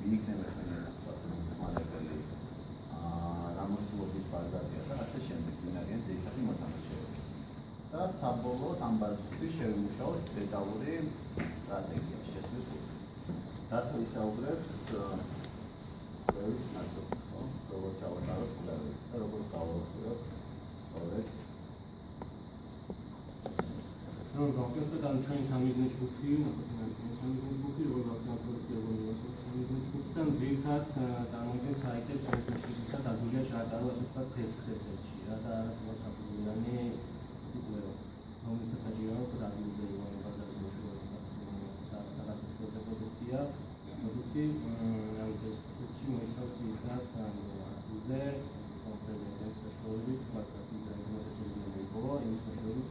იქნება ჩვენი ხმარებელი რამოსილობის ბაზარია და ასე შემდეგ ვინ არიან ძირითადი მოთამაშეები. და საბოლოოდ ამ ბაზისთვის შევიმუშაოთ დეტალური სტრატეგია შესვლის კურსი. რატო ისაუბრებს კვლევის ნაწილს, ხო? როგორ ჩავატაროთ კვლევი და როგორ გავაუქმებთ სწორედ რომ გავაკეთოთ ამ ჩვენი სამიზნე ჯგუფი, ჩვენი სამიზნე ჯგუფი, როგორ გავაკეთოთ სამიზნე ჯგუფთან ძირითადად წარმოადგენს საიტებს სამიზნეში და დადულია ჩაატარო ასე ვთქვათ ფესხესებში რა და არასდროს საფუძვლიანი კვლევა. რომელსაც აჯერა პროდუქტზე იყვნენ ბაზარის მეშვეობა სადაც პროდუქტია, პროდუქტი ამ ფესხესებში მოიცავს ძირითადად ზე კონკრეტულად საშუალებით პლატფორმაზე ინფორმაცია იყო იმის მეშვეობით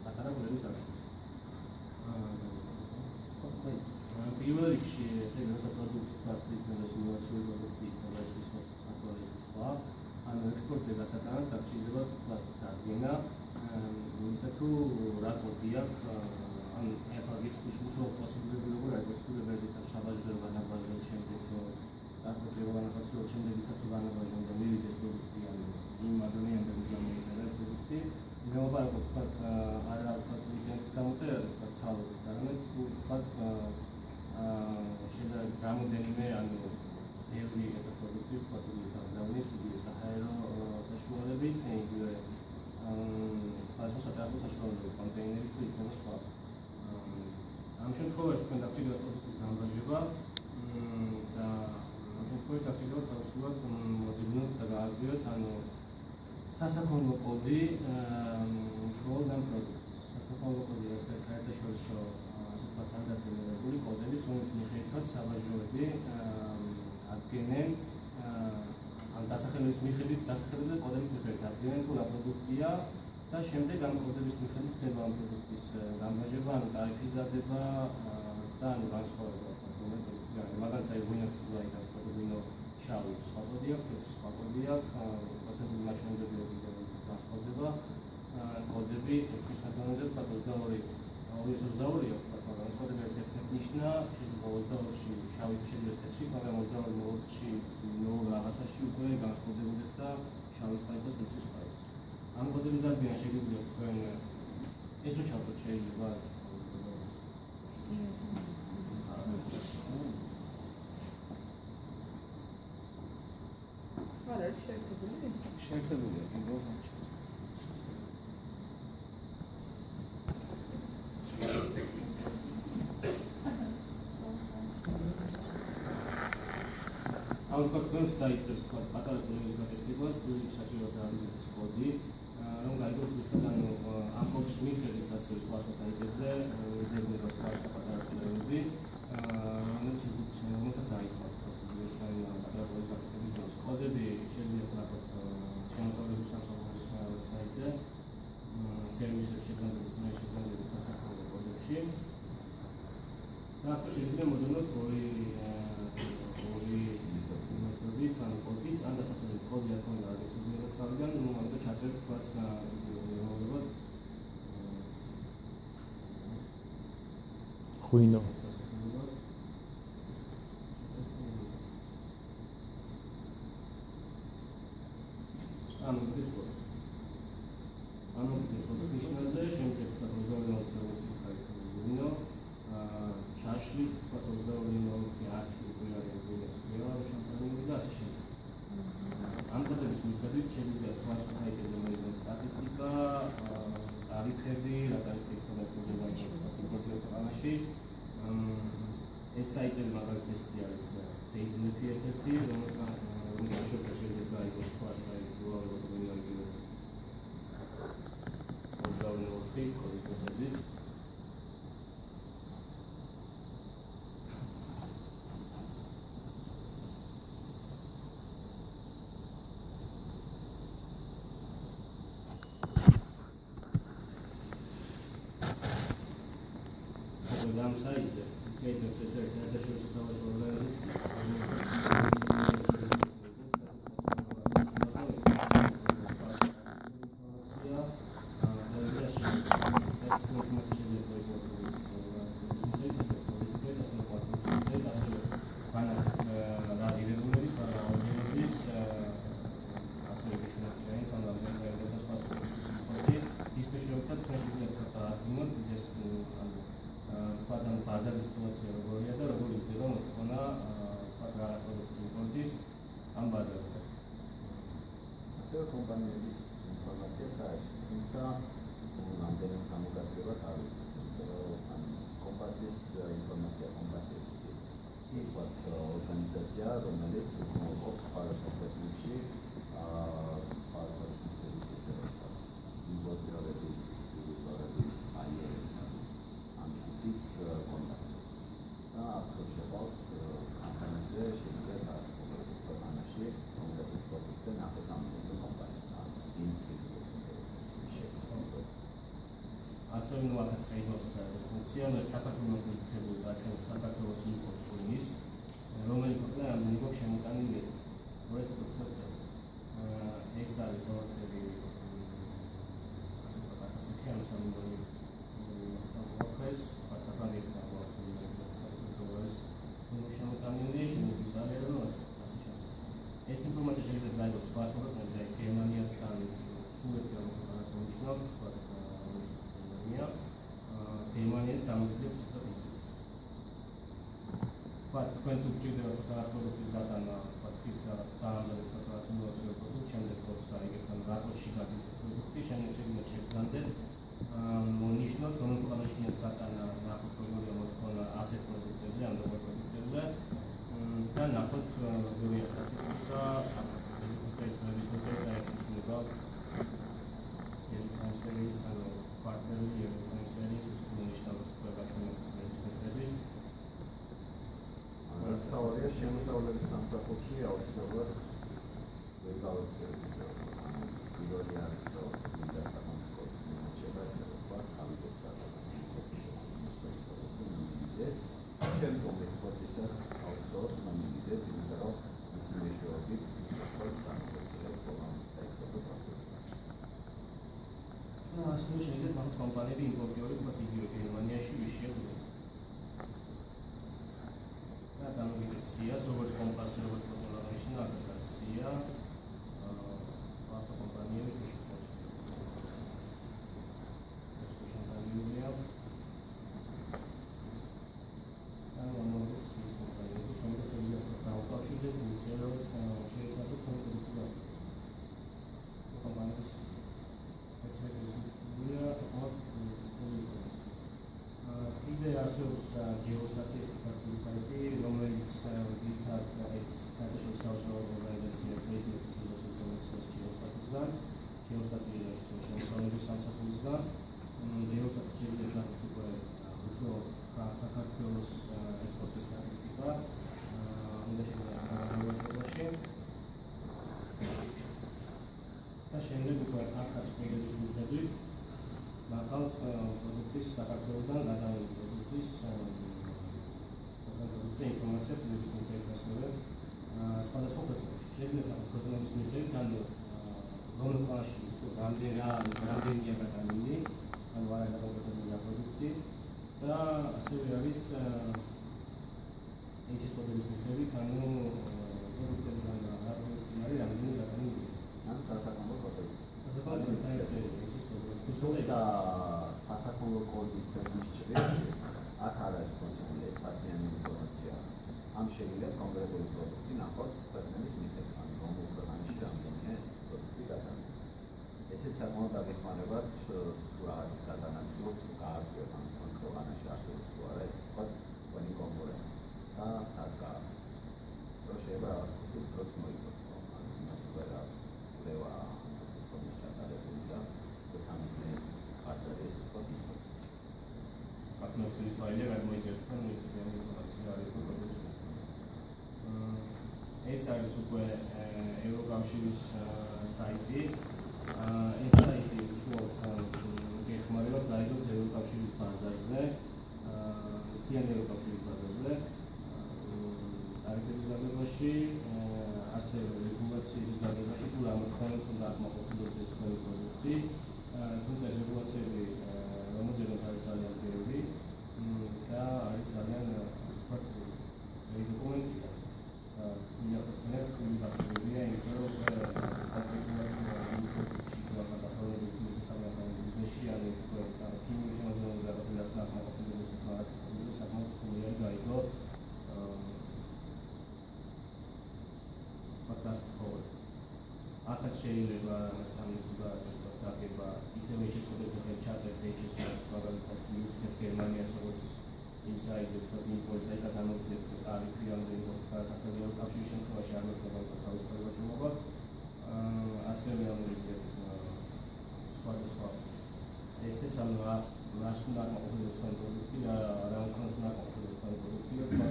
პატარა კვლევის დაშლა. პირველ რიგში ესე როცა პროდუქტს პარტნიორებს ინოვაციური პროდუქტი იქნება ის საკუთარი სხვა, ანუ ექსპორტზე გასატანად დაგჭირდება დადგენა იმისა თუ რა კოდი აქვს, ან ახლა ვიწყებს უშუალოდ პოსიბილები როგორ არის სულებერდიტა საბაჟო განაბაზოს შემდეგ დაკუთრება განახორციელოს შემდეგ იქაც განაბაზონ და მივიდეს პროდუქტი ან იმ ადამიანებს გამოიწერა პროდუქტი მეუბნება ვთქვათ არა ვთქვათ გამოწერაზე ვთქვათ ცალობით არამედ ვთქვათ შეიძლება რამოდენიმე ანუ ბევრი პროდუქტი ვთქვათ გაგზავნის საჰაერო საშუალებით იგივე საშუალო საშუალო კონტეინერი თუ იქნება სხვა ამ შემთხვევაში თქვენ დაგჭირდება პროდუქტის გამბაჟება და ამ შემთხვევაში დაგჭირდება თავისუფლად მოძებნოთ და გააგვიოთ ანუ სასაქონლო კოდი უშუალოდ ამ პროდუქტის სასაქონლო კოდი ეს საერთაშორისო სტანდარტიზებული კოდები, რომელიც მიხედვით საბაჟოები ადგენენ ამ დასახელების მიხედვით დასახელების კოდების მიხედვით ადგენენ თუ რა პროდუქტია და შემდეგ ამ კოდების მიხედვით ხდება ამ პროდუქტის გამბაჟება, ანუ ტარიფის დადება და ანუ განსხვავება მაგალითად ვინაც ზაიდა პროდუქტი შავი სხვა კოდი აქვს, სხვა კოდი აქვს, პროცედურული მაჩვენებლები განსხვავდება კოდები ერთის საგანოზე ვთქვათ 22 განსხვავდება ერთ-ერთი ნიშნა შეიძლება 22-ში შავი შეიძლება წესის, მაგრამ 22-ში ნულ რაღაცაში უკვე განსხვავდებოდეს და შავის ფაიბას წესის ფაიბას. ამ კოდების დადგენა შეიძლება თქვენ ესო ჩავთოთ შეიძლება არა შეერთებული? შეერთებულია, კიდევ ამ კოდს დაიწყებს პატარა კოდების გაკეთებას, თუ საჭიროა დაადგინოს კოდი, რომ გაიგოთ ზუსტად ანუ ამ კოდის მიხედვით ასე სხვა საიტებზე ძებნება სხვა პატარა კოდები, რომელიც შეიძლება დაიხმაროს კოდები შეიძლება შემოსავლების სამსახურის საიტზე, სერვისებში შეგანებით სასახელო კოდებში და ახლა შეიძლება მოძებნოთ ორი მეთოდით, ან კოდით, ან დასახელების კოდი არ ქონდა აგესებინებათ თავიდან, ამიტომ ჩაწერთ თქვათ მიღებულად ღვინო ანუ ნიშნაზე შემდეგ 22 ღვინო ჩაშლი 22 არქი უკვე არის ღვინო შამპანიური და ასე შემდეგ. ამ კოდების მიხედვით შეიძლება სხვა საიტებზე მოიგონოთ სტატისტიკა, ტარიფები, რა ტარიფები ხდება ქვეყანაში. ეს საიტები მაგალითად ესეთი არის Facebook ერთ-ერთი, რომელიც შეიძლება გაიგოთ თქვა უბრალოდ ღვინოები 22 კოდის მიხედვით. ამ საიტზე იქნებს ეს არის საერთაშორისო საბაჟო ორგანიზაცია, კომპანიების ინფორმაციაც არის, თუმცა რამდენად გამოგადგებათ არ ვიცი. კომპასის ინფორმაცია კომპასის ვთქვათ ორგანიზაცია, რომელიც უზრუნველყოფს სხვადასხვა ქვეყნებში სხვადასხვა ჯგუფების ისე ვთქვათ იმპორტიორების, დისტრიბუტორების, ბაიერების ამ ჯგუფის კონტაქტებს. და აქ შევალთ კამპანიაზე შეიძლება დაასრულოს ქვეყანაში კონკრეტულ პროდუქტზე ნახოთ ამ კომპანიასთან იმ ასევე ნუაკეთებს ფუნქცია, საქართველოს მითებული გაჩვენა საქართველოს იმპორტს ღვინის, რომელი ქვეყნა რამდენი გვაქვს შემოტანილი. ეს თვითონ ეს არის პროდუქტები ასე ვთქვათ, ასეთი შემოსავლები მოხდეს, საქართველოსთან გვაქვს $1,000 შემოტანილი, შემოგიზარდება ასე შემდეგ. ეს ინფორმაცია შეიძლება დაიგოს სხვა ქვეყნებზე, გერმანიაც ან სულეთი ამ ქვეყანას მონიშნავთ, გერმანიის სამართლებრივ სისტემას. თქვენ თუ გჭირდება ტრანსპორტის გატანა, ის დაამზადეთ ტრანსპორტაციის პროდუქტი, შემდეგ როცა გაიგებთ რატოში გადის ეს პროდუქტი, შემდეგ შეიძლება შეგძანდეთ, მონიშნოთ, რომ ქვეყანაში გატანა ნახოთ როგორია მოთხოვნა ასეთ პროდუქტებზე, ამ როგორ პროდუქტებზე და ნახოთ როგორია სტატისტიკა, სპეციფიკების მეთოდიკა, სერიის ანუ პარტნიორი სერიის მონიშნავთ გაჩვენებული სწავლია შემოსავლების სამსახურში აუცილებლად ვერ გავეცდებით. პირველი არის რომ მინდა საკონსულტაციო მოჩება, შეიძლება თავიდანვე შემდგომ ექსპორტისას აუცილებლად მომიდეთ, იმიტომ რომ მისი მეშვეობით ვთქვათ განსაკუთრებით ექსპორტის პროცესს. ასე შეიძლება მაგ კომპანიები იმპორტიორი ვთქვათ იგივე გერმანიაში ვიშიათ. გამოვიდეთ სიას, როგორც კომპასი, როგორც ფოტოგრაფია, აქაც სია, კომპანიების ვიშიათ. ეს კომპანიებია. ამოდის ის კომპანიები, რომელიც შეიძლება დაუკავშირდეს უცებად შეიძლება კონკრეტულად. კომპანიების კიდე არსებობს გეოსტატისტიკის საიტი, რომელიც ძირითადად ეს საერთაშორისო სავაჭრო ორგანიზაციებს ეძებს ინფორმაციას გეოსტატისგან, გეოსტატი არის შემოსავლების სამსახურისგან, გეოსტატი შეიძლება უკვე უშუალოდ საქართველოს ექსპორტის სტატისტიკა, უნდა შეგიძლიათ სამართლებაში. და შემდეგ უკვე აქაც პირების მიხედვით ნახავთ პროდუქტის საქართველოსთან გადავიდა პროდუქტის ინფორმაციას ცილების მიხედვით ასევე სხვადასხვა ქვეყნებში. შეიძლება ქვეყნების მიხედვით ანუ რომელ ქვეყანაში რამდენია გადამილი, ანუ არა გადაგებული პროდუქტი და ასევე არის ექსპორტების მიხედვით ანუ პროდუქტებიდან რა პროდუქტი არის რამდენი გადამილი. ან სასაქონლო კოდები. სასაქონლო კოდები სასაქონლო კოდის ჭრილში აქ არის კონცეპტი ესპაციანი ინფორმაცია. ამ შეიძლება კონკრეტული პროდუქტი ნახოთ ქვეყნების მიხედვით, ანუ რომელ ქვეყანაში რამდენია ეს პროდუქტი გადამილი. ესეც საკმაოდ დაგეხმარებათ თუ რაღაც გადანაცვლოთ, გაარკვევთ ამ ქვეყანაში არსებობს თუ არა ეს ვთქვათ ყველი კონკურენტი და სად გააქვს. რომ შეიძლება რაღაც დროს მოიგოთ, ანუ იმას უკვე რა ვევა Aknopsis faile გადმოიწერთან ინფორმაცია არის პროდუქტი. ეს არის უკვე ევროკავშირის საიტი. ეს საიტი უშუალოდ გეხმარება დაიგოთ ევროკავშირის ბაზარზე, მთლიან ევროკავშირის ბაზარზე. ტარიფების გადაგებაში, ასევე რეგულაციების გადაგებაში თუ რა მოხდეთ უნდა აკმაყოფილოთ ეს თქვენი პროდუქტი. თუმცა რეგულაციები გამოძებნოთ არის ძალიან ბევრი და არის ძალიან ვთქვათ დოკუმენტია. მიახერხებათ თქვენი გასაგებია, იმიტომ რომ კონკრეტულად პროდუქტში გადახურების ბიზნესში არის ვთქვათ ქიმიური შემოქმედება და რაღაც აკმაყოფილების თვალსაზრისით საკმაოდ რთულია გაიგო აქაც შეიძლება ამასთან გაგება ისევე HSCODE-ს და ჩაწერთ HSCODE-ს მაგალითად მიუთითებთ გერმანიას როგორც იმ საიტზე ვთქვათ ინფოს და იქა გამოვიდეთ ტარიფი ამდენი საქართველოს კავშირის შემთხვევაში არ მოხდება თავისუფლება შემოვა ასევე ამოვიდეთ სხვადასხვა წესებს ანუ რას უნდა ყოფილიყო სხვა პროდუქტი რა უნდა ყოფილიყო სხვა პროდუქტი და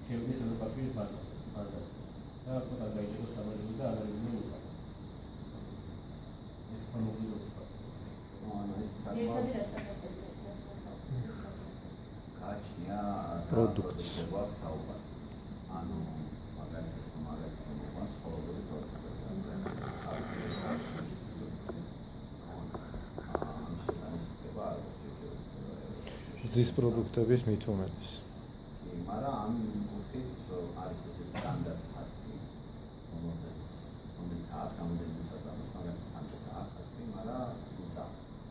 შევიდეს ევროკავშირის ბაზაზე და ახლა დაიჭეროს საბაჟო და აღარებინო უკან ეს გამოგვიყვება კაჩია პროდუქტს საუბარი ანუ მაგალითად მოგვანს ხოლმე ზის პროდუქტების მithumedes. მაგრამ ამ კუთხით არის ეს სტანდარტ ფასი, რომელიც ათამდე საწარმოს მაგალითად საფასი, მაგრამ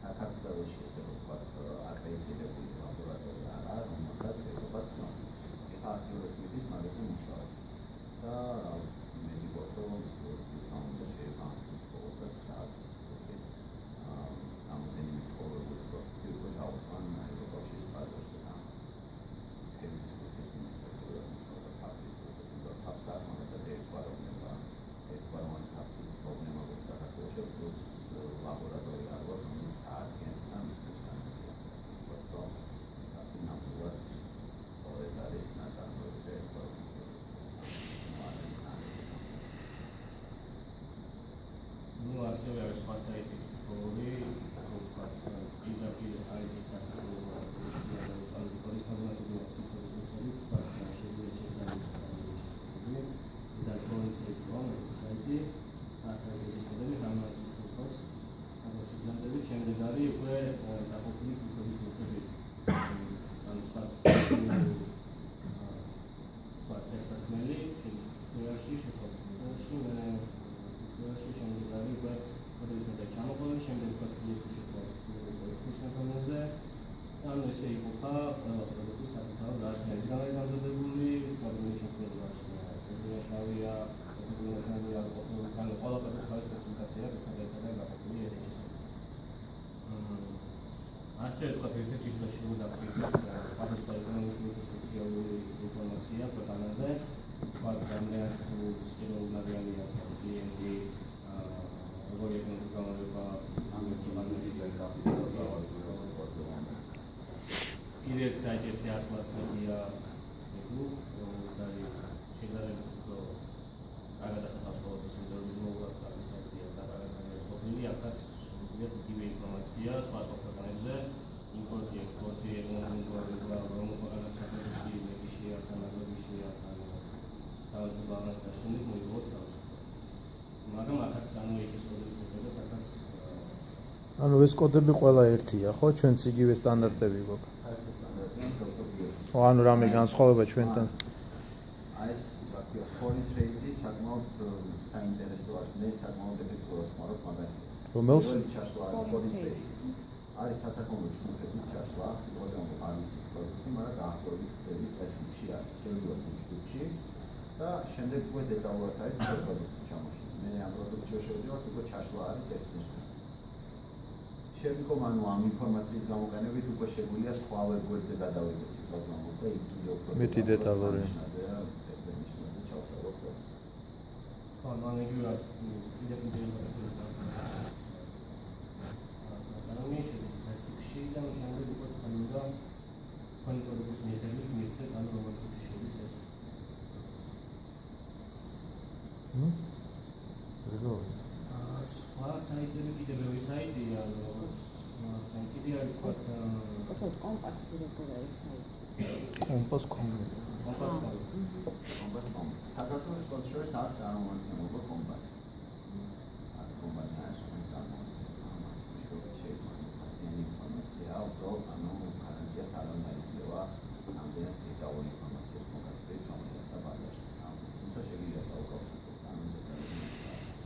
საქართველოში ესე ვთქვათ, აკრედიტებული ლაბორატორია არა, რომელსაც ევროპაც ცნობს. ეხლა ევროპის მაგაზე მუშაობს. და მე ვიგოთ, რომ ის გამონდა შეიძლება ყოველდღე რაც ამდენი ცხოვრებული პროდუქტი უკვე დაუშვან ევროპაშის ბაზარზე და თემის კუთვნილ ლაბორატორია რო ის აღდგენს და მისთვის განვითარებას. ნამდვილად სწორედ არის ნაწარმოები და ну ასევე არის სხვა საიტის პრობლემი, ვთქვათ, პირდაპირ არის დასაქმებულება პოლის ფაზმატური ციფრების მეთოდი, ვთქვათ, შეიძლება შეძლებელია ეს ალგორითმი საიტი, ახლა ეს მოდელი გამოდის ვთქვათ, შეძლებელია შემდეგ არის უკვე დაყოფილი ციფრების მეთოდი. ანუ ვთქვათ, ტექსტსმელი, ფერაში შეფოთებაში შემდეგ არის უკვე კოდების მეტად ჩამოყოლილი, შემდეგ უკვე ფილტრი შეფოთებაზე. ანუ ესე იყოფა პროდუქტის საკუთარ გარშემოების განმზადებული, პროდუქტის შეფოთება შავია, შავია, ანუ ყველა პროდუქტის სპეციფიკაცია და სტანდარტიზება გაყოფილი ერთ-ერთი. ასე ვთქვათ, ესეთი შეიძლება სხვადასხვა ეკონომიკური და სოციალური ინფორმაცია ქვეყანაზე, ვთქვათ, რამდენად სკილოვანი მაგალითია კლიენტი, როგორი ეკონომიკა კიდევ საიტი ეს ატლას მედია რომელიც არის შედარებით უფრო კარგად ახასიათებს ინტერვიუს მოგაკეთებთ საიტია საკუთარი ყოფილი აქაც შეგვიძლია იგივე ინფორმაცია სხვა ქვეყნებზე იმპორტი ექსპორტი ეკონომიკა რომ ქვეყანას ჩატარებული მედიშია თანამედიშია თავის ბალანსს და შემდეგ მოიგოთ თავს მაგრამ აქაც ანუ ეს კოდების აქაც ანუ ეს კოდები ყველა ერთია ხო ჩვენც იგივე სტანდარტები გვაქვს ხო ანუ რამე განსხვავება ჩვენთან აი ეს ვთქვი foreign trade-ი საკმაოდ საინტერესო არის მე საკმაოდ ეფექტურად ხმარობ მაგალითად რომელს ჩაშლა foreign trade არის სასაქონლო ჯგუფები ჩაშლა სიტყვაზე უნდა პარლამენტის პროდუქტი მაგრამ დაახლოებით ხდები ტექნიკში არის შეიძლება ჯგუფში და შემდეგ უკვე დეტალურად არის პროდუქტი ჩამოშლილი მე ამ პროდუქტში შევდივარ უკვე ჩაშლა არის ექსპერტი შემდგომ ანუ ამ ინფორმაციის გამოყენებით უკვე შეგვიძლია სხვა ვებგვერდზე გადავიდეთ სიტყვაზე და იქ კიდევ უფრო მეტი დეტალური ხო მან იგივე კიდევ და შემდეგ უკვე თქონდა კონტროლის მიხედვით მიხედვით ანუ როგორც შედის ეს სხვა საიტები კიდევ ბევრი საიტია როგორც საიტი არის თქვათ კომპასი როგორ არის საიტი კომპას.com საქართველოს შორის არ წარმოადგენობა კომპასი არ კომპანია ინფორმაცია უბრალოდ ანუ გარანტიას არ უნდა იძლევა ამდენად დეტალური ინფორმაციას მოგაწვევით რომელსაც ბაზარში თუმცა შეიძლება დაუკავშიროთ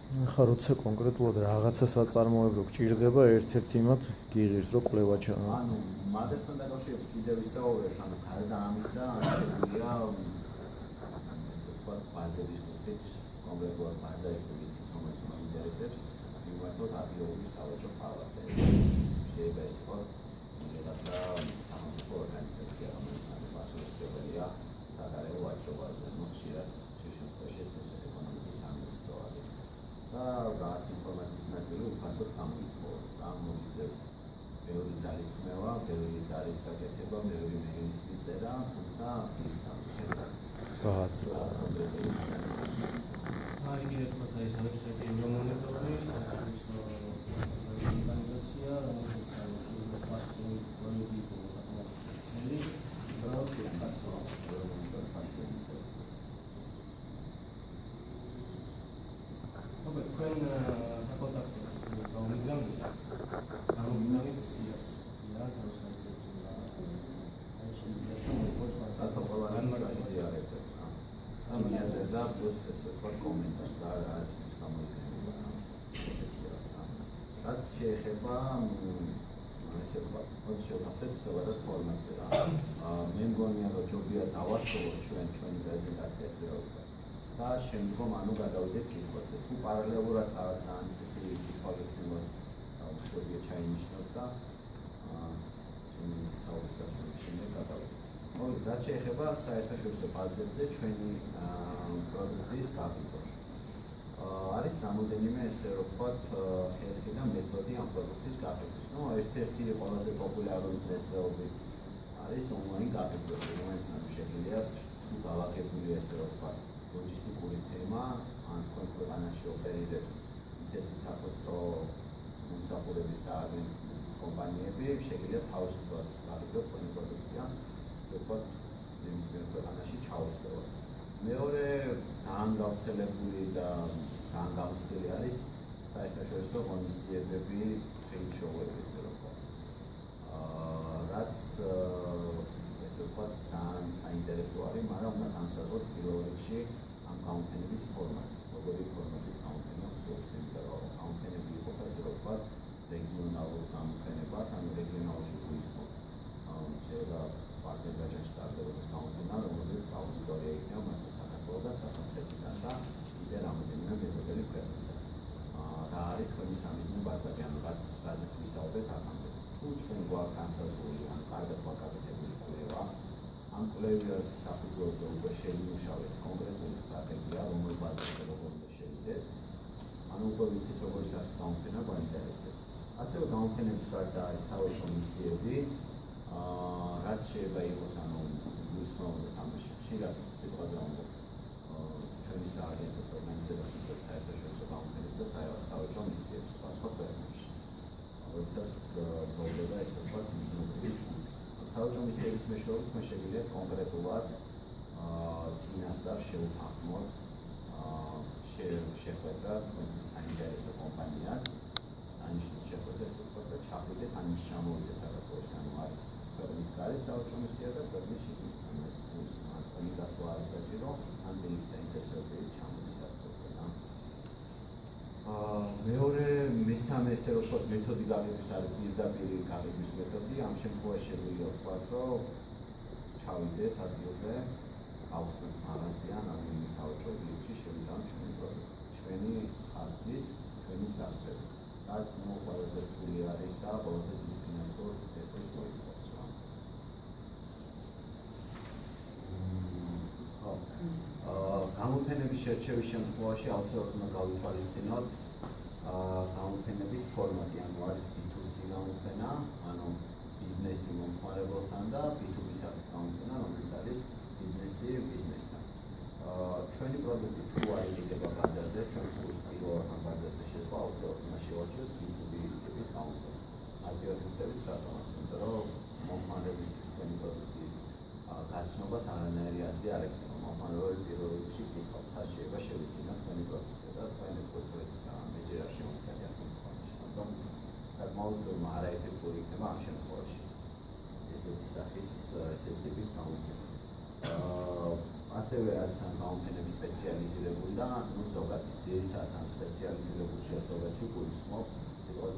ხა როცა კონკრეტულად რაღაცა საწარმოებრო გჭირდება ერთ-ერთი იმათ გიღირს რომ კვლევა ჩანა ანუ მაგასთან დაკავშირებით კიდევ ვისაუბრეთ ანუ გარდა ამისა შეგვიძლია ასე ვთქვათ ბაზების კუთხით კონკრეტულად ბაზარებში ვიცით, რომელიც მოინტერესებს, მიმართოთ ადგილობრივი სავაჭრო პალატები. შეიძლება ეს იყოს რაღაცა სამართლებრივი ორგანიზაცია, რომელიც პასუხისმგებელია საგარეო ვაჭრობაზე, ხშირად შემთხვევაში ეს ეკონომიკის სამინისტრო არის. და რაღაც ინფორმაციის ნაწილი უფასოდ გამოითხოვა. რა მოგიწევთ ბევრი ძალისხმევა, ბევრი ზარის გაკეთება, ბევრი მეილის მიწერა, თუმცა ის გამცემა. აი კიდევ თქვა ეს ვებსაიტი ევრომონიტორი, საერთაშორისო ორგანიზაცია, რომელიც საერთაშორისო პასუხისმგებელი საკუთარი პროექტი ასო ევრომონიტორი ფაქტორი. აბა თქვენ საკონტაქტოს გამოგზავნით სიას და განსაკუთრებით აი შეიძლება მოიყვანოს საკონტაქტო ამ მიაწერდა პლუს ეს თქვა კომენტარს რა არის გამოიყენება რაც შეეხება ესე ვთქვა ოც შევახდეთ ზოგადად ფორმატზე რა მე მგონია რომ ჯობია დავასრულოთ ჩვენი პრეზენტაცია ესე რა ვთქვა და შემდგომ ანუ გადავიდეთ კითხვებზე თუ პარალელურად რაღაცა ისეთი კითხვა გექნება შეგიძლია ჩაინიშნოთ და ჩვენი საუბრის შემდეგ გადავიდეთ რაც შეეხება საერთაშორისო ბაზებზე ჩვენი პროდუქციის გაფიცვა. არის რამოდენიმე ესე რომ ვთქვათ ხერხი და მეთოდი ამ პროდუქციის გაფიცვის. ერთ-ერთი ყველაზე პოპულარული დღესდღეობით არის ონლაინ გაფიცვები, რომელიც შეგვიძლია თუ გავაგებული ესე რომ ვთქვათ ლოჯისტიკური თემა, ან თქვენ ქვეყანაში ოპერირებს ისეთი საფოსტო მომსახურების კომპანიები, შეგვიძლია თავისუფლად გავიგოთ თქვენი პროდუქცია. ვთქვათ, იმის ქვეყანაში ჩაუსწრებოთ. მეორე ძალიან გავრცელებული და ძალიან გამოცდილი არის საერთაშორისო ღონისძიებები, trade show-ები, ესე რომ ვთქვათ. რაც ესე ვთქვათ, ძალიან საინტერესო არის, მაგრამ უნდა განსაზღვროთ პირველ რიგში ამ გამოფენების ფორმატი. როგორი ფორმატის გამოფენა გვსურს, იმიტომ რომ გამოფენები იყოფა ესე რომ ვთქვათ, რეგიონალურ გამოფენებად, ანუ რეგიონალში გულისხმობ. შეიძლება აზერბაიჯანში ტარდებოდეს გამოფენა, რომელზეც აუდიტორია იქნება მართლა საქართველოს და სასამართლოებიდან და კიდევ რამოდენიმე მეზობელი ქვეყნიდან. რა არის თქვენი სამიზნე ბაზარი, ანუ რაზეც ვისაუბრეთ აქამდე. თუ ჩვენ გვაქვს განსაზღვრული, ან კარგად გვაკეთებული კვლევა, ამ კვლევის საფუძველზე უკვე შევიმუშავეთ კონკრეტული სტრატეგია, რომელ ბაზარზე როგორ უნდა შევიდეთ. ანუ უკვე ვიცით, როგორი არის გამოფენა გვაინტერესებს. ასევე გამოფენების გარდა არის სავაჭრო მისიები, რაც შეიძლება იყოს ანუ გულისხმობდეს ამაში ხშირად სიტყვაზე ამბობ ჩვენი სააგენტოს ორგანიზებას უწევს საერთაშორისო გამოფენებს და სავაჭრო მისიებს სხვა ქვეყნებში. როდესაც გროვდება ესე ვთქვათ მიზნობრივი ჯგუფი. სავაჭრო მისიების მეშვეობით მე შეგვიძლია კონკრეტულად წინასწარ შევთანხმოთ შეხვედრა თქვენი საინტერესო კომპანიას ანიშნოთ შეხვედრა ესე ვთქვათ და ჩავიდეთ ან ის ჩამოვიდეს საქართველოში ანუ არის ქვეყნის გარეთ სავაჭრო მისია და ქვეყნის შიგნით ანუ ეს თქვენი გასვლა არის საჭირო ან ინტერესები ჩამოდის საქართველოსთან. მეორე მესამე ესე რომ ვთქვათ მეთოდი გაგების არის პირდაპირ გაგების მეთოდი. ამ შემთხვევაში შეგვიძლია ვთქვათ რომ ჩავიდეთ ადგილზე ავხსნათ მაღაზია ან სავაჭრო ობიექტში შევიდან ჩვენი პროდუქტი ჩვენი ხარჯით ჩვენი სასწრებით რაც ყველაზე რთული არის და ყველაზე დიდ ფინანსურ რესურსს მოითხოვს რა. გამოფენების შერჩევის შემთხვევაში აუცილებლად უნდა გავითვალისწინოთ გამოფენების ფორმატი, ანუ არის B2C გამოფენა, ანუ ბიზნესი მომხმარებელთან და B2B სახის გამოფენა, რომელიც არის ბიზნესი ბიზნესთან. ჩვენი პროდუქტი თუ აიგდება ბაზარზე, ჩვენ სულს პირველად ამ ბაზარზე შესვლა აუცილებლად უნდა შევარჩიოთ B2B ტიპის გამოფენა. ალტერნატივით რატომაც, იმიტომ რომ მომხმარებელისთვის თქვენი პროდუქციის გაცნობას არანაირი აზრი არ ექნება. მომხმარებელი პირველ რიგში კითხავს, რა შეიძლება შევიცინოთ თქვენი პროდუქცია და თქვენი პროდუქტის მეჯერ არ შემოქმედია თქვენში. ამიტომ საკმაოდ არაეფექტური იქნება ამ შემთხვევაში. ესეთი სახის ესეთი ტიპის გამოფენა. ასევე არის ამ გამოფენების სპეციალიზირებული და ზოგადად ძირითადად ამ სპეციალიზირებულ შესაძლებლობაში გულისხმობ სიტყვაზე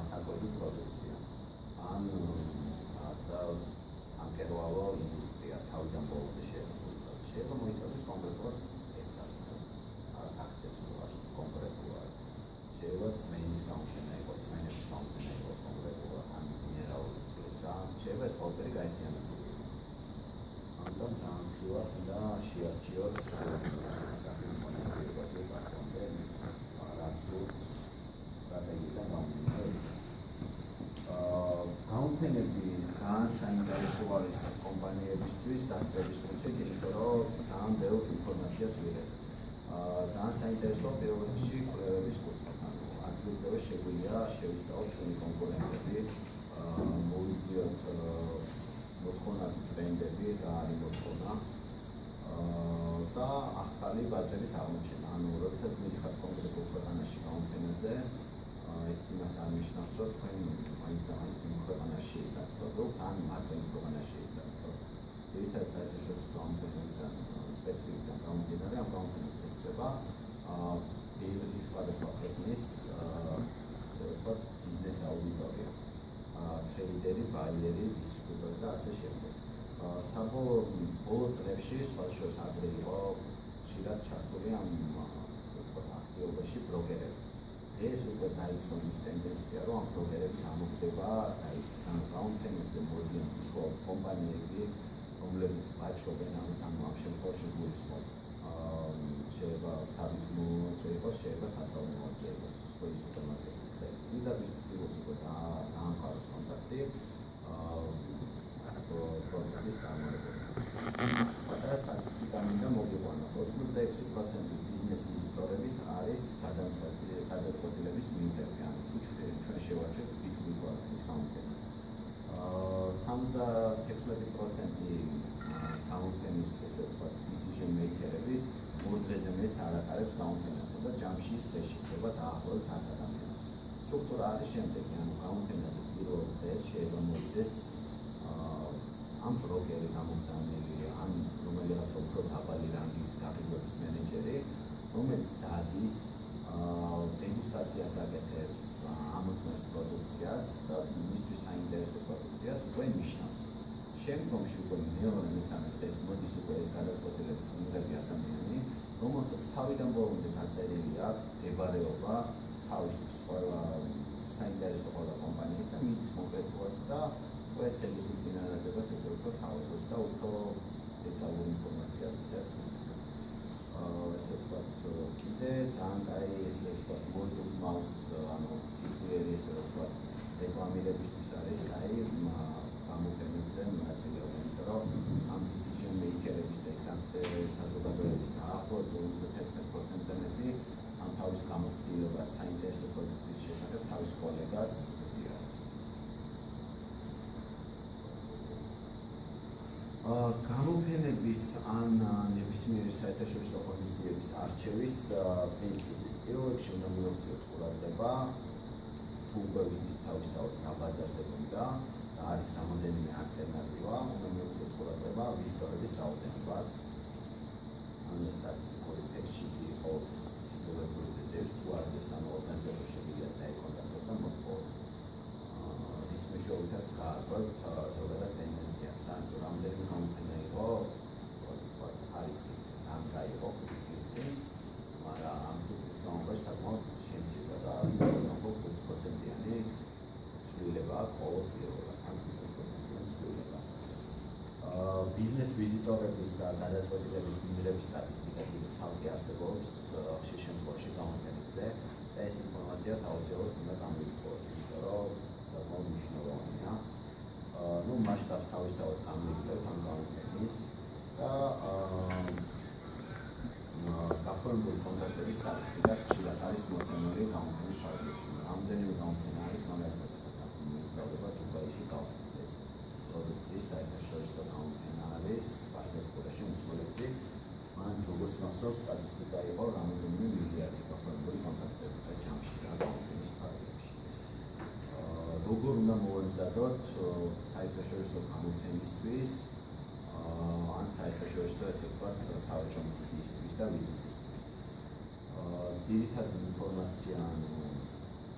საკვები პროდუქცია. ან რაღაცა სამკერვალო ინდუსტრია თავიდან ბოლომდე შეიძლება მოიცავდეს კონკრეტულად ექსპორტს. საინტერესო არის კომპანიებისთვის დასწრების კუთხით, იმიტომ რომ ძალიან ბევრ ინფორმაციას ვიღებ. ძალიან საინტერესოა პირველ რიგში კვლევების კუთხით. ადგილზევე შეგვიძლია შევისწავლოთ ჩვენი კონკურენტები, მოვიძიოთ მოთხოვნადი ტრენდები, რა არის მოთხოვნა და ახალი ბაზების აღმოჩენა. ანუ როდესაც მიდიხართ კონკრეტულ ქვეყანაში გამოფენაზე, ეს იმას არ ნიშნავს, რომ თქვენ მაინც და მაინც იმ ქვეყანაში შეიტანოთ, რომ თან მარტო იმ ქვეყანაში შეიტანოთ. ძირითადად საერთაშორისო გამოფენებიდან სპეციფიკიდან გამომდინარე, ამ გამოფენებს ესწრება ბევრი სხვადასხვა ქვეყნის ბიზნეს აუდიტორია, ტრეიდერი, ბაიერი, დისტრიბუტორი და ასე შემდეგ. საბოლოო წლებში სხვადასხვა ადრე იყო ხშირად ჩართული ამ აქტივობაში ბროკერები. დღეს უკვე დაიწყო ის ტენდენცია, რომ ამ ბროკერების ამოქმედება დაიწყეს. ანუ გამოფენებზე მოდიან უშუალოდ კომპანიები, რომლებიც ვაჭრობენ, ანუ ამ შემთხვევაში გულისხმობ შეიძლება საბუთო მოძრაობა, შეიძლება საცალო მოძრაობა, სხვა სუპერმარკეტის ქსელი. ვიდრე ცდილობს უკვე დაამყაროს კონტაქტი პროდუქტის წარმოებაში. პატარა სტატისტიკა მინდა მოგიყვანოთ. 86% ბიზნეს ვიზიტორების არის გადაწყვეტილების მიუღები, ანუ თუ ჩვენ შევარჩევთ B2B კვალიფიკის გამოფენას. 76% გამოფენის ესე ვთქვათ decision maker-ების ორ დღეზე მეც არ ატარებს გამოფენასა და ჯამში დღეში ხდება დაახლოებით 10 ადამიანს. სტრუქტურა არის შემდეგი, ანუ გამოფენაზე პირველ დღეს შეიძლება მოვიდეს ამ ბროკერი გამოგზავნილი, ან რომელიღაც უფრო დაბალი რანგის გაყიდვების მენეჯერი, რომელიც დადის დეგუსტაციას აკეთებს, ამოწმებს პროდუქციას და მისთვის საინტერესო პროდუქციას უკვე ნიშნავს. შემდგომში უკვე მეორე მესამე დღეს მოდის უკვე ეს გადაწყვეტილების მიიღები ადამიანი, რომელსაც თავიდან ბოლომდე დაწერილი აქვს მდებარეობა თავისთვის ყველა საინტერესო ყველა კომპანიის და მიდის კონკრეტულად და ეს სერვისის წინააღმდეგობას ესე უფრო თავაზობს და უფრო დეტალურ ინფორმაციას იღებს იმისგან. ესე ვთქვათ, კიდე ძალიან კაი ესე ვთქვათ, word of mouth, ანუ სიტყვიერი ესე ვთქვათ, რეკლამირებისთვის არის კაი გამოფენებზე მონაწილეობა, იმიტომ რომ ამ decision maker-ების და იქანცე საზოგადოების დაახლოებით 51%-ზე მეტი ამ თავის გამოცდილებას საინტერესო პროდუქტის შესახებ თავის კოლეგას უზიარებს. გამოფენების ან ნებისმიერი საერთაშორისო ღონისძიების არჩევის პრინციპი. პირველ რიგში უნდა მივახციოთ ყურადღება, თუ უკვე ვიცით თავისთავად რა ბაზარზე გვინდა და არის რამოდენიმე ალტერნატივა, უნდა მივახციოთ ყურადღება ვიზიტორების რაოდენობას. ან სტატისტიკური ფექშიტი ყოველთვის ფიგურებრივი ძებს თუ არ არის ამ ორგანიზატორს შეგვიძლია დაეკონტაქტოთ და მოთხოვოთ. ის მეშვეობითაც გააკვებთ ზოგადად ტენდენციას, ანუ რამდენიმე გამოფენა იყო, არის ძალიან კაი იყო წლის წინ, მაგრამ ამ წლის განმავლობაში საკმაოდ შემცირდა და დაახლოებით 5%-იანი ცვლილება ყოველწლიურად, ან 5%-იანი ცვლილება. ბიზნეს ვიზიტორების და გადაწყვეტილების მიიღების სტატისტიკა კიდევ ცალკე არსებობს ხშირ შემთხვევაში გამოფენებზე და ეს ინფორმაციაც აუცილებლად უნდა გამოვიყუროთ, იმიტომ რომ საკმაოდ მნიშვნელოვანია. მასშტაბს თავისთავად გამოვიყუროთ ამ გამოფენის და გაფორმებული კონტაქტების სტატისტიკაც ხშირად არის მოცემული გამოფენის ფარგლებში. რამდენიმე გამოფენა არის, მაგალითად, მოგზაურობა დუბაიში გავხდეს. პროდუქციის საერთაშორისო გამოფენა არის სპარსეთში უმსხვილესი. მან როგორც გახსოვს, სტატისტიკა იყო რამდენიმე მილიარდი გაფორმებული კონტაქტების და ჯამში რა გამოფენის ფარგლებში. როგორ უნდა მოვემზადოთ საერთაშორისო გამოფენისთვის, ან საერთაშორისო ესე ვთქვათ, სავაჭრო მისიისთვის და ვიზიტისთვის. ძირითადი ინფორმაცია,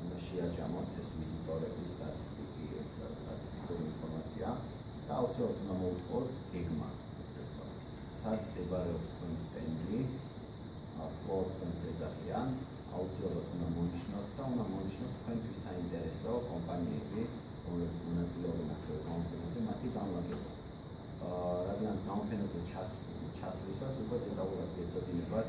უნდა შეაჯამოთ ეს ვიზიტორების სტატისტიკური ინფორმაცია და აუცილებლად უნდა მოვუწყოთ გეგმა, ესე ვთქვათ. სად მდებარეობს თქვენი სტენდი, ფლორ პლანს ეძახიან, აუცილებლად უნდა მონიშნოთ და უნდა მონიშნოთ თქვენთვის საინტერესო კომპანიები, რომლებიც მონაწილეობენ ასევე გამოფენაზე, მათი განლაგება. რადგან გამოფენაზე ჩასვლისას უკვე დეტალურად გეცოდინებათ,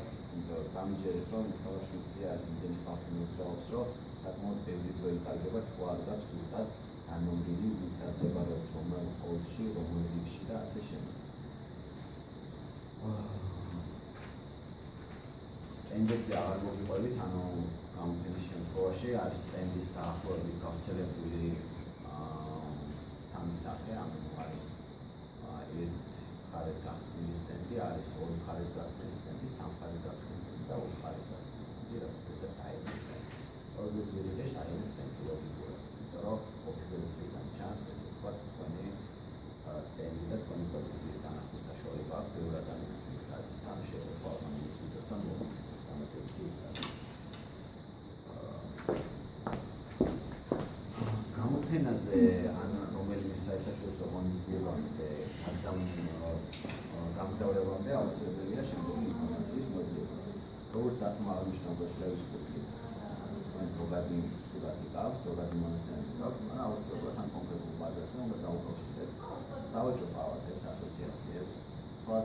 გამიჯერეთ, რომ ინფორმაცია არის იმდენი ხალხი მოძრაობს, რომ საკმაოდ ბევრი დრო იკარგება, თუ არ გაქვს ზუსტად განმგრილი ვინც მდებარეობს რომელ ჰოლში, რომელ რიგში და ასე შემდეგ. სტენდებზე აღარ მოგიყვებით, ანუ გამოფენის შემთხვევაში არის სტენდის დაახლოებით გავრცელებული სამი სახე, ანუ არის ერთ მხარეს გახსნილი სტენდი, არის ორი მხარეს გახსნილი სტენდი, სამ მხარეს გახსნილი სტენდი და ორი მხარეს გახსნილი სტენდი, რასაც ეძებთ აირის სტენდი. ორზე ძირითადად აირის სტენდი ლოგიკურად, იმიტომ რომ ოფიციალურად ჩანს ესე ვთქვათ თქვენი სტენდი და თქვენი პროდუქციის თანახმის საშუალება აქვს ბევრ ადამიანს, ვინც გადის თან შეიძლება ამოიწოდოს და მოგიწოდოს ამათებში ის არის. გამოფენაზე ან რომელიმე საერთაშორისო ღონისძიებამდე გამგზავრებამდე აუცილებელია შემდეგი ინფორმაციის მოძიება. როგორც დათმო აღნიშნავდა შლევის კუთხით, ზოგადი სურათი გაქვს, ზოგადი მონაცემები გაქვს, მაგრამ აუცილებლად ამ კონკრეტულ ბაზარზე უნდა დაუკავშირდეთ სავაჭრო პალატებს, ასოციაციებს, სხვა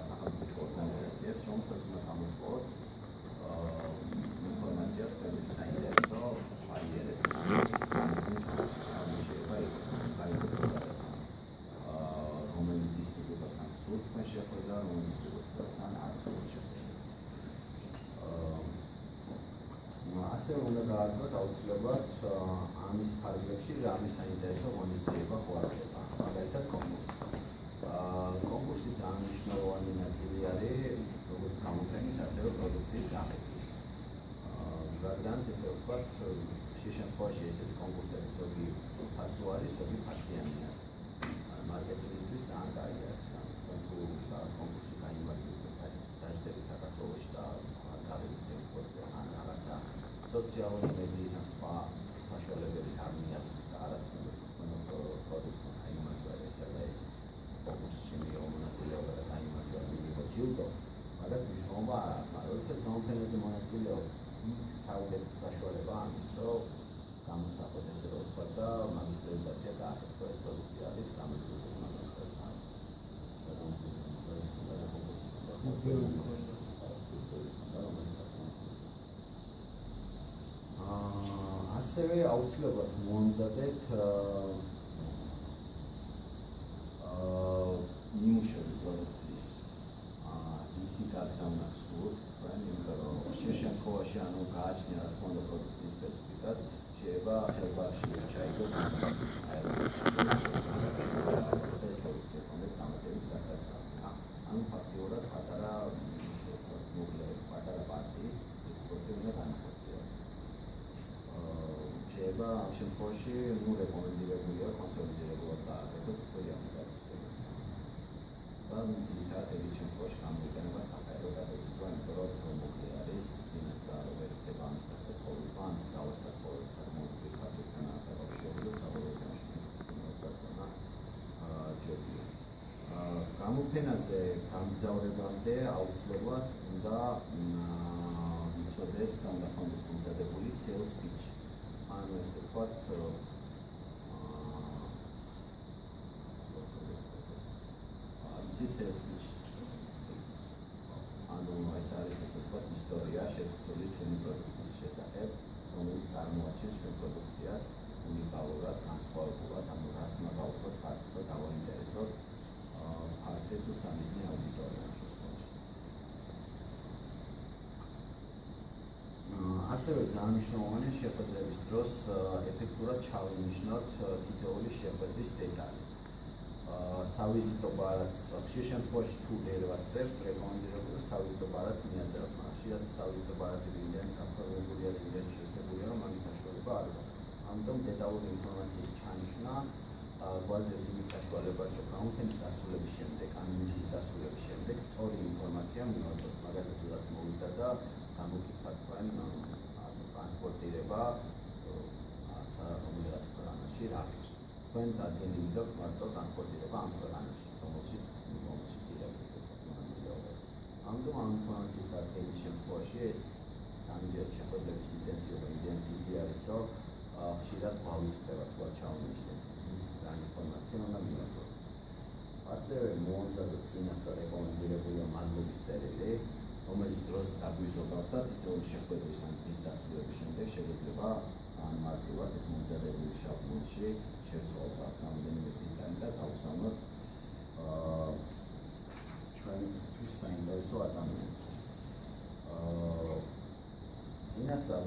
სახელმწიფო ორგანიზაციებს, რომელსაც უნდა გამოთხოვოთ ინფორმაცია თქვენი საინტერესო ბარიერების რომელი დისტრიბუტორთან სურთ თქვენ შეხვედრა, რომელი დისტრიბუტორთან არ სურთ შეხვედრა. ასევე უნდა გაარკვევთ აუცილებლად ამის ფარგლებში რამე საინტერესო ღონისძიება ხდება. მაგალითად კონკურსი. კონკურსი ძალიან მნიშვნელოვანი ნაწილი არის როგორც გამოფენის, ასევე პროდუქციის გაყიდვის. რადგან ესე ვთქვათ, ხშირ შემთხვევაში ესეთი კონკურსები ზოგი ფასო არის, ზოგი ფასიანი არის. მარკეტინგისთვის ძალიან კარგი არის. თუ რაღაც კონკურსში გაიმარჯვებთ და დაждებით საქართველოში და გავიდეთ ექსპორტზე ან რაღაცა სოციალური მედიის ან სხვა საშუალებებით არ მიაწყობთ და არაცნობთ თქვენ პროდუქტთან გაიმარჯვა ესა და ეს კონკურსში მიიღო მონაწილეობა და გაიმარჯვა მიიღო ჯილდო, მაგათ მნიშვნელობა არ აქვს, მაგრამ როდესაც გამოფენაზე მონაწილეობთ, საუბრის საშუალება ამის, რომ გამოსახოთ ესე რომ ვთქვათ და მაგის პრეზენტაცია გააკეთო, ეს პროდუქტი არის გამოფენაზე მაგალითად არის. ასევე აუცილებლად მოამზადეთ ნიმუშები პროდუქციის ისი გაგზავნა სურთ თქვენ, იმიტომ რომ ხშირ შემთხვევაში ანუ გააჩნია რა თქმა უნდა პროდუქციის სპეციფიკას, შეიძლება ხელბაში ჩაიგოთ პროდუქცია კონდეთ გამოდებით გასაგზავნი. ანუ ფაქტიურად პატარა პარტიის ექსპორტი უნდა განახორციელოს. შეიძლება ამ შემთხვევაში რეკომენდირებულია კონსოლიდირებულად გააკეთოთ თქვენი აპლიკაცია. და ძირითადად ეგ შემთხვევაში გამოიყენება საფაერო გადაზიდვა, იმიტომ რომ პრომოკლი არის წინასწარ ვერიფიკება ამის დასაწყობება, ან დავასაწყობებს საკმაოდ ფაქტებთან დაკავშირებული საბოლოო ჯობია. გამოფენაზე გამგზავრებამდე აუცილებლად უნდა ვიცოდეთ და უნდა გქონდეს მომზადებული sales pitch. ანუ ესე ვთქვათ, sales pitch. ანუ ეს არის ესე ვთქვათ ისტორია შეცვლილი ჩვენი პროდუქციის შესახებ, რომელიც წარმოაჩენს ჩვენ პროდუქციას უნიკალურად, განსხვავებულად, ანუ რას უნდა გავუსვათ ხალხს და დავაინტერესოთ ფართე თუ სამიზნე აუდიტორია. ასევე ძალიან მნიშვნელოვანია შეხვედრების დროს ეფექტურად ჩავინიშნოთ თითოეული შეხვედრის დეტალი. სავიზიტო ბარათს ხშირ შემთხვევაში თუ ვერ ვასწრებთ, რეკომენდირებულია სავიზიტო ბარათს მიაწეროთ, მაგრამ ხშირად სავიზიტო ბარათები იმდენი გაფორმებულია და იმდენი შესაძლებელია, რომ ამის საშუალება არ აქვს. ამიტომ დეტალური ინფორმაციის ჩანიშვნა გვაძლევს იმის საშუალებას, რომ გამოფენის დასრულების შემდეგ, ან მისის დასრულების შემდეგ სწორი ინფორმაცია მივაწოდოთ. მაგალითად, რაც მოვიდა და გამოგიფათ თქვენ ტრანსპორტირება რომელიღაც ქვეყანაში რა არის. თქვენ დადგენილი გაქვთ მარტო ტრანსპორტირება ამ ქვეყანაში, რომელშიც იღებს მონაწილეობა. ამიტომ ამ ინფორმაციის დადგენის შემთხვევაში ეს გამიჯერეთ შეხვედრების ინტენსივობა იმდენი დიდი არის, რომ ხშირად გვავიწყდება თუ არ ჩავინიშნეთ ის რა ინფორმაცია უნდა მივაწოდოთ. ასევე მოამზადოთ წინასწარ რეკომენდირებული მადლობის წერილი, რომელიც დროს დაგვიზოგავს და თითოეული შეხვედრის ან დღის დასრულების შემდეგ შეგიძლება ან მარტივად ეს მომზადებული შაბლონში შევცვალოთ რაღაც რამდენიმე დეტალი და დავუსამოთ ჩვენთვის საინტერესო ადამიანს. წინასწარ